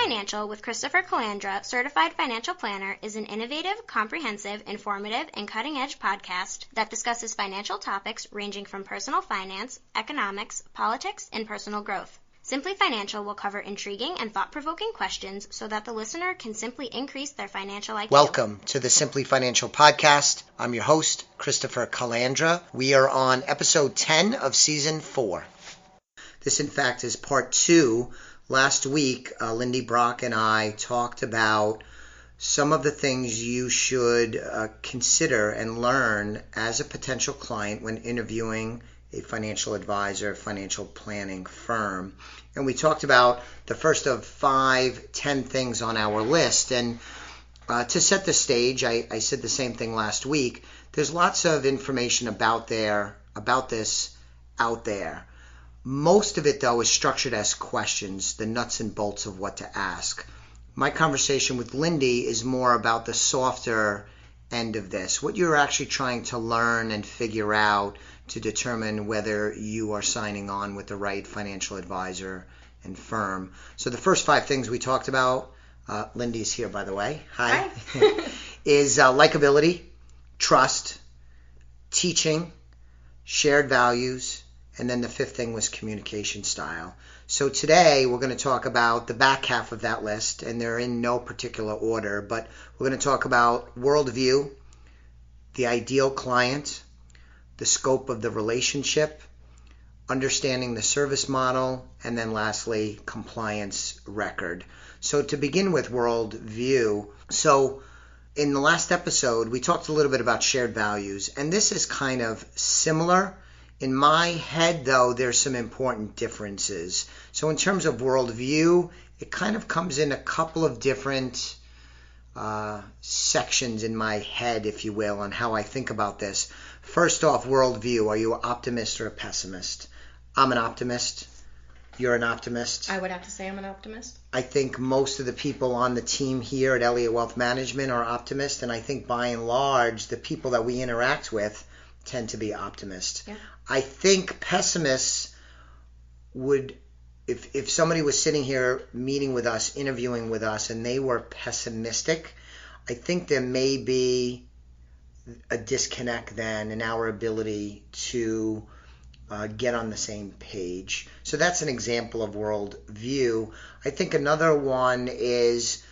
Financial with Christopher Calandra, Certified Financial Planner, is an innovative, comprehensive, informative, and cutting-edge podcast that discusses financial topics ranging from personal finance, economics, politics, and personal growth. Simply Financial will cover intriguing and thought-provoking questions so that the listener can simply increase their financial IQ. Welcome to the Simply Financial podcast. I'm your host, Christopher Calandra. We are on episode 10 of season 4. This, in fact, is part 2. Last week, Lindy, Brock, and I talked about some of the things you should consider and learn as a potential client when interviewing a financial advisor, financial planning firm. And we talked about the first of 10 things on our list. And to set the stage, I said the same thing last week. There's lots of information about this out there. Most of it, though, is structured as questions, the nuts and bolts of what to ask. My conversation with Lindy is more about the softer end of this, what you're actually trying to learn and figure out to determine whether you are signing on with the right financial advisor and firm. So the first 5 things we talked about, Lindy's here, by the way. Hi. is likability, trust, teaching, shared values, and then the 5th thing was communication style. So today we're going to talk about the back half of that list, and they're in no particular order, but we're going to talk about worldview, the ideal client, the scope of the relationship, understanding the service model, and then lastly, compliance record. So to begin with worldview, so in the last episode, we talked a little bit about shared values, and this is kind of similar. In my head, though, there's some important differences. So in terms of worldview, it kind of comes in a couple of different sections in my head, if you will, on how I think about this. First off, worldview. Are you an optimist or a pessimist? I'm an optimist. You're an optimist. I would have to say I'm an optimist. I think most of the people on the team here at Elliott Wealth Management are optimists, and I think by and large, the people that we interact with tend to be optimists. Yeah. I think pessimists would, if somebody was sitting here meeting with us, interviewing with us, and they were pessimistic, I think there may be a disconnect then in our ability to get on the same page. So that's an example of worldview. I think another one is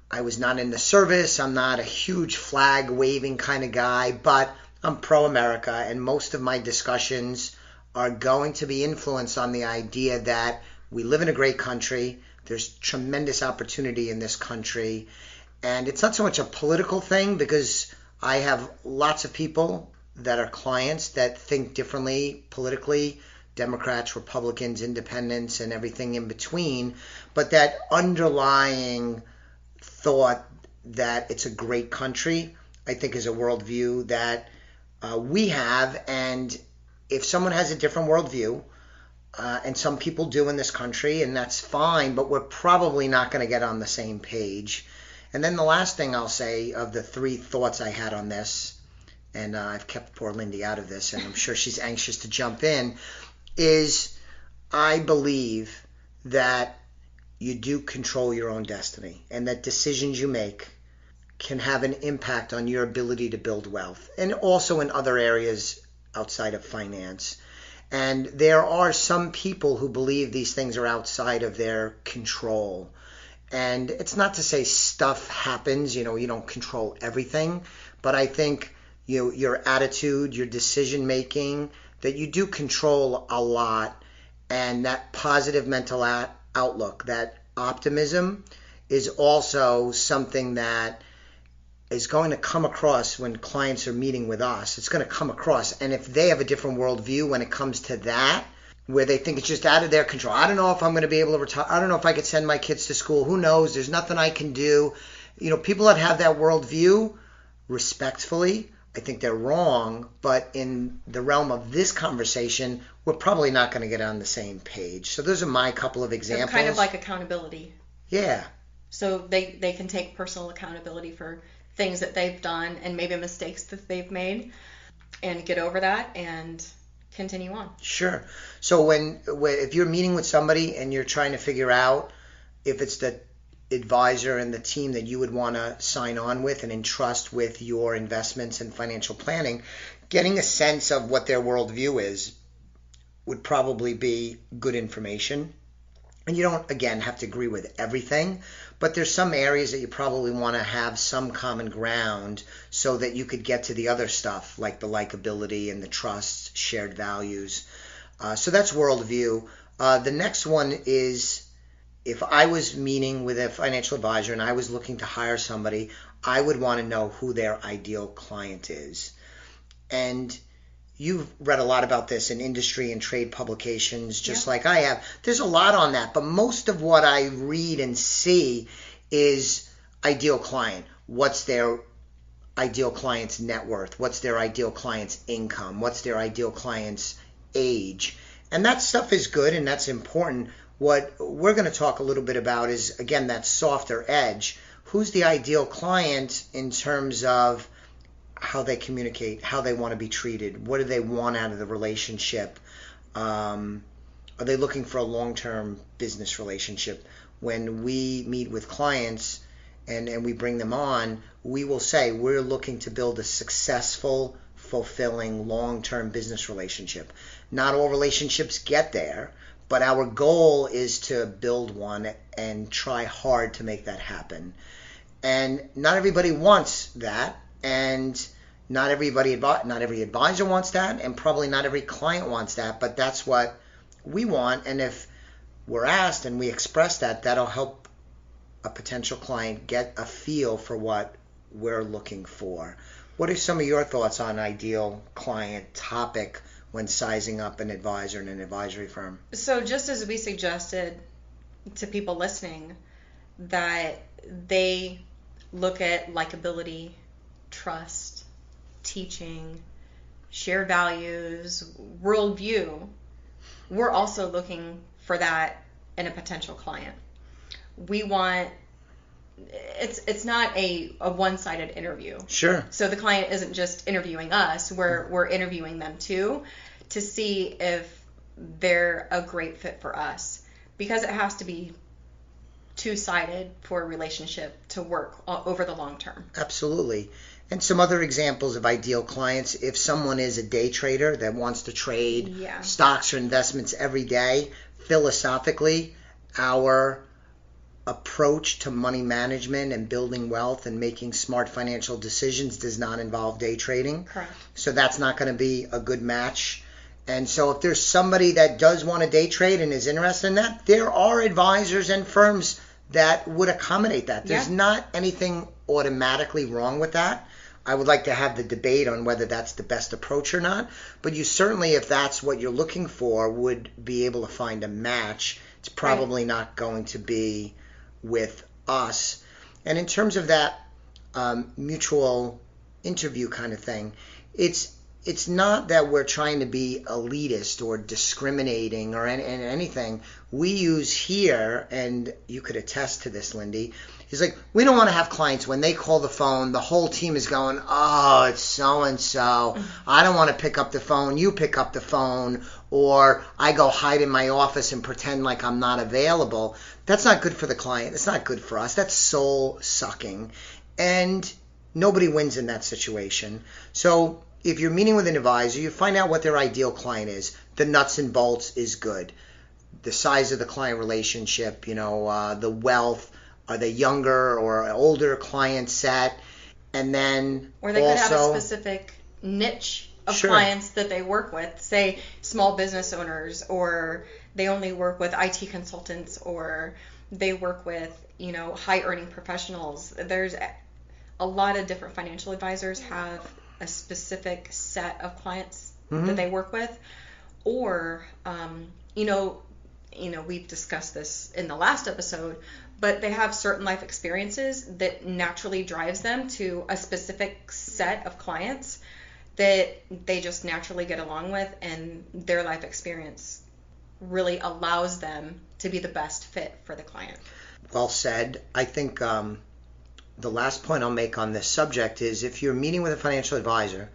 I was not in the service. I'm not a huge flag waving kind of guy, but I'm pro-America, and most of my discussions are going to be influenced on the idea that we live in a great country. There's tremendous opportunity in this country, and it's not so much a political thing because I have lots of people that are clients that think differently politically, Democrats, Republicans, independents, and everything in between, but that underlying thought that it's a great country, I think is a worldview that we have, and if someone has a different worldview, and some people do in this country, and that's fine, but we're probably not going to get on the same page. And then the last thing I'll say of the 3 thoughts I had on this, and I've kept poor Lindy out of this, and I'm sure she's anxious to jump in, is I believe that you do control your own destiny, and that decisions you make can have an impact on your ability to build wealth, and also in other areas outside of finance. And there are some people who believe these things are outside of their control. And it's not to say stuff happens, you don't control everything, but I think your attitude, your decision making, that you do control a lot, and that positive mental outlook, that optimism is also something that is going to come across when clients are meeting with us. It's going to come across. And if they have a different worldview when it comes to that, where they think it's just out of their control. I don't know if I'm going to be able to retire. I don't know if I could send my kids to school. Who knows? There's nothing I can do. People that have that worldview, respectfully, I think they're wrong. But in the realm of this conversation, we're probably not going to get on the same page. So those are my couple of examples. So kind of like accountability. Yeah. So they can take personal accountability for things that they've done and maybe mistakes that they've made, and get over that and continue on. Sure. So when if you're meeting with somebody and you're trying to figure out if it's the advisor and the team that you would want to sign on with and entrust with your investments and financial planning, getting a sense of what their worldview is would probably be good information. And you don't, again, have to agree with everything, but there's some areas that you probably want to have some common ground so that you could get to the other stuff like the likability and the trust, shared values. So that's worldview. The next one is, if I was meeting with a financial advisor and I was looking to hire somebody, I would want to know who their ideal client is. And you've read a lot about this in industry and trade publications, just like I have. There's a lot on that, but most of what I read and see is ideal client. What's their ideal client's net worth? What's their ideal client's income? What's their ideal client's age? And that stuff is good and that's important. What we're going to talk a little bit about is, again, that softer edge. Who's the ideal client in terms of how they communicate, how they want to be treated, what do they want out of the relationship? Are they looking for a long-term business relationship? When we meet with clients and we bring them on, we will say we're looking to build a successful, fulfilling, long-term business relationship. Not all relationships get there, but our goal is to build one and try hard to make that happen. And not everybody wants that, and not every advisor wants that, and probably not every client wants that, but that's what we want. And if we're asked and we express that, that'll help a potential client get a feel for what we're looking for. What are some of your thoughts on ideal client topic when sizing up an advisor in an advisory firm? So just as we suggested to people listening, that they look at likability, trust, teaching, shared values, worldview, we're also looking for that in a potential client. We want, it's not a one-sided interview. Sure. So the client isn't just interviewing us, we're interviewing them too, to see if they're a great fit for us, because it has to be two-sided for a relationship to work over the long term. Absolutely. And some other examples of ideal clients: if someone is a day trader that wants to trade stocks or investments every day, philosophically, our approach to money management and building wealth and making smart financial decisions does not involve day trading. Correct. So that's not going to be a good match. And so if there's somebody that does want to day trade and is interested in that, there are advisors and firms that would accommodate that. There's not anything automatically wrong with that. I would like to have the debate on whether that's the best approach or not. But you certainly, if that's what you're looking for, would be able to find a match. It's probably not going to be with us. And in terms of that mutual interview kind of thing, it's not that we're trying to be elitist or discriminating or anything. We use here, and you could attest to this, Lindy, is like, we don't want to have clients when they call the phone, the whole team is going, oh, it's so-and-so. I don't want to pick up the phone. You pick up the phone. Or I go hide in my office and pretend like I'm not available. That's not good for the client. It's not good for us. That's soul sucking. And nobody wins in that situation. So if you're meeting with an advisor, you find out what their ideal client is. The nuts and bolts is good. The size of the client relationship, the wealth, are they younger or older client set? And then or they could have a specific niche of clients that they work with, say small business owners, or they only work with IT consultants, or they work with, high earning professionals. There's a lot of different financial advisors have a specific set of clients that they work with, or we've discussed this in the last episode, but they have certain life experiences that naturally drives them to a specific set of clients that they just naturally get along with, and their life experience really allows them to be the best fit for the client. Well said. I think the last point I'll make on this subject is, if you're meeting with a financial advisor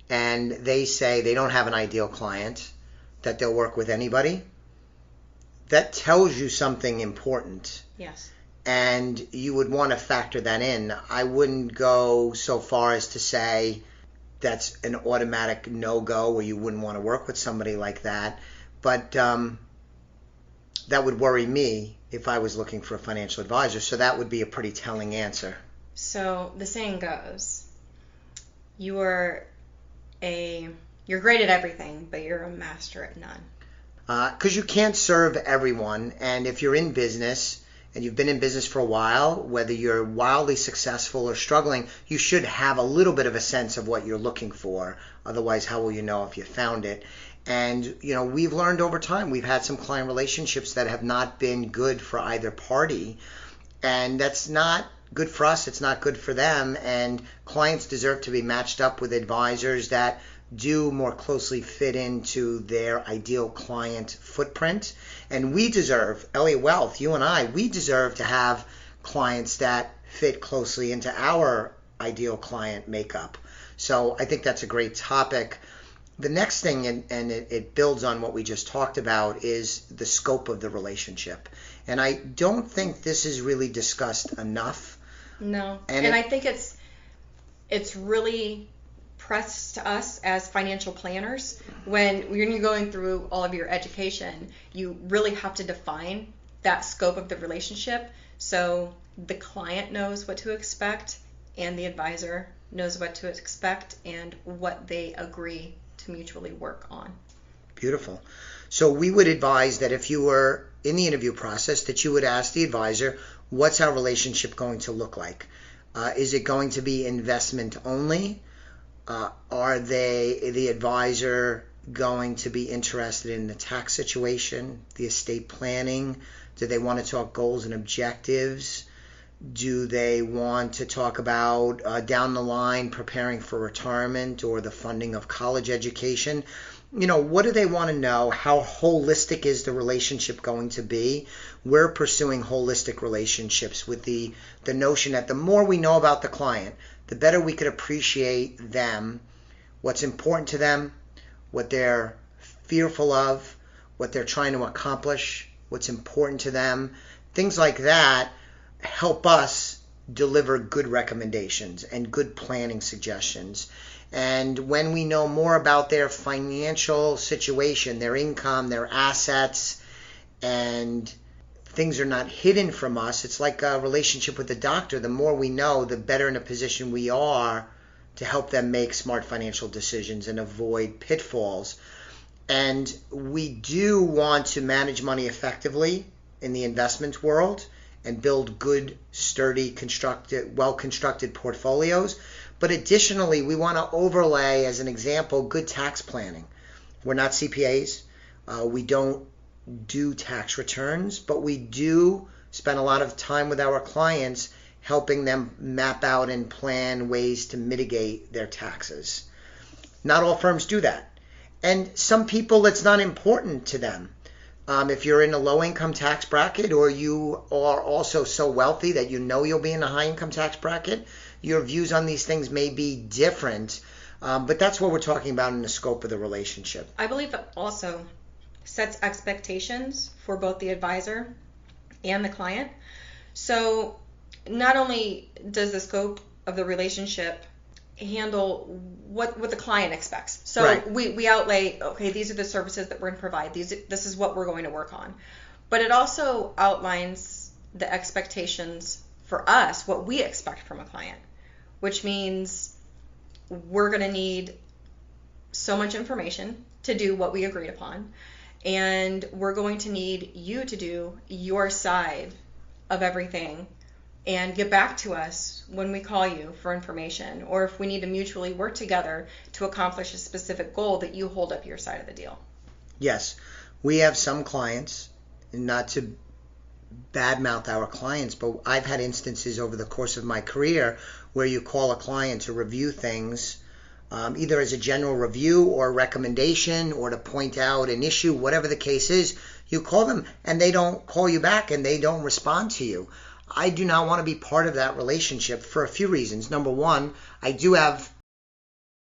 and they say they don't have an ideal client, that they'll work with anybody, that tells you something important. Yes. And you would want to factor that in. I wouldn't go so far as to say that's an automatic no-go or you wouldn't want to work with somebody like that. But that would worry me if I was looking for a financial advisor. So that would be a pretty telling answer. So the saying goes, you're great at everything, but you're a master at none. Because you can't serve everyone. And if you're in business and you've been in business for a while, whether you're wildly successful or struggling, you should have a little bit of a sense of what you're looking for. Otherwise, how will you know if you found it? And, we've learned over time, we've had some client relationships that have not been good for either party. And that's not good for us. It's not good for them. And clients deserve to be matched up with advisors that do more closely fit into their ideal client footprint. And we deserve, Elliott Wealth, you and I, we deserve to have clients that fit closely into our ideal client makeup. So I think that's a great topic. The next thing, and it builds on what we just talked about, is the scope of the relationship. And I don't think this is really discussed enough. No. And I think it's really pressed to us as financial planners. When you're going through all of your education, you really have to define that scope of the relationship so the client knows what to expect and the advisor knows what to expect and what they agree to mutually work on. Beautiful. So we would advise that if you were in the interview process, that you would ask the advisor, what's our relationship going to look like? Is it going to be investment only? Are the advisor going to be interested in the tax situation, the estate planning? Do they want to talk goals and objectives? Do they want to talk about down the line preparing for retirement or the funding of college education? What do they want to know? How holistic is the relationship going to be? We're pursuing holistic relationships with the notion that the more we know about the client, the better we could appreciate them, what's important to them, what they're fearful of, what they're trying to accomplish, what's important to them. Things like that help us deliver good recommendations and good planning suggestions. And when we know more about their financial situation, their income, their assets, and things are not hidden from us, it's like a relationship with the doctor. The more we know, the better in a position we are to help them make smart financial decisions and avoid pitfalls. And we do want to manage money effectively in the investment world and build good, sturdy, well-constructed portfolios. But additionally, we want to overlay, as an example, good tax planning. We're not CPAs. We don't do tax returns, but we do spend a lot of time with our clients helping them map out and plan ways to mitigate their taxes. Not all firms do that. And some people, it's not important to them. If you're in a low-income tax bracket or you are also so wealthy that you'll be in a high-income tax bracket, your views on these things may be different. But that's what we're talking about in the scope of the relationship. I believe it also sets expectations for both the advisor and the client. So not only does the scope of the relationship handle what the client expects. So right. we outlay, okay, these are the services that we're going to provide. This is what we're going to work on. But it also outlines the expectations for us, what we expect from a client, which means we're going to need so much information to do what we agreed upon. And we're going to need you to do your side of everything and get back to us when we call you for information, or if we need to mutually work together to accomplish a specific goal, that you hold up your side of the deal. Yes. We have some clients, not to badmouth our clients, but I've had instances over the course of my career where you call a client to review things, either as a general review or a recommendation or to point out an issue, whatever the case is. You call them and they don't call you back and they don't respond to you. I do not want to be part of that relationship for a few reasons. Number one, I do have